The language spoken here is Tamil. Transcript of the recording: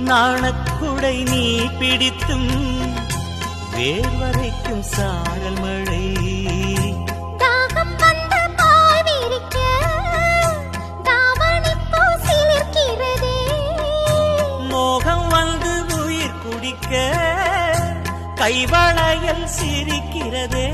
நாணக்குடை நீ பிடித்தும் வேர்வரைக்கும் சாரல் மழை தாகம் வந்து பாய் விரிக்க தாவணி பூசிலிருக்கிறதே மோகம் வந்து உயிர் குடிக்க கைவளையல் சிரிக்கிறதே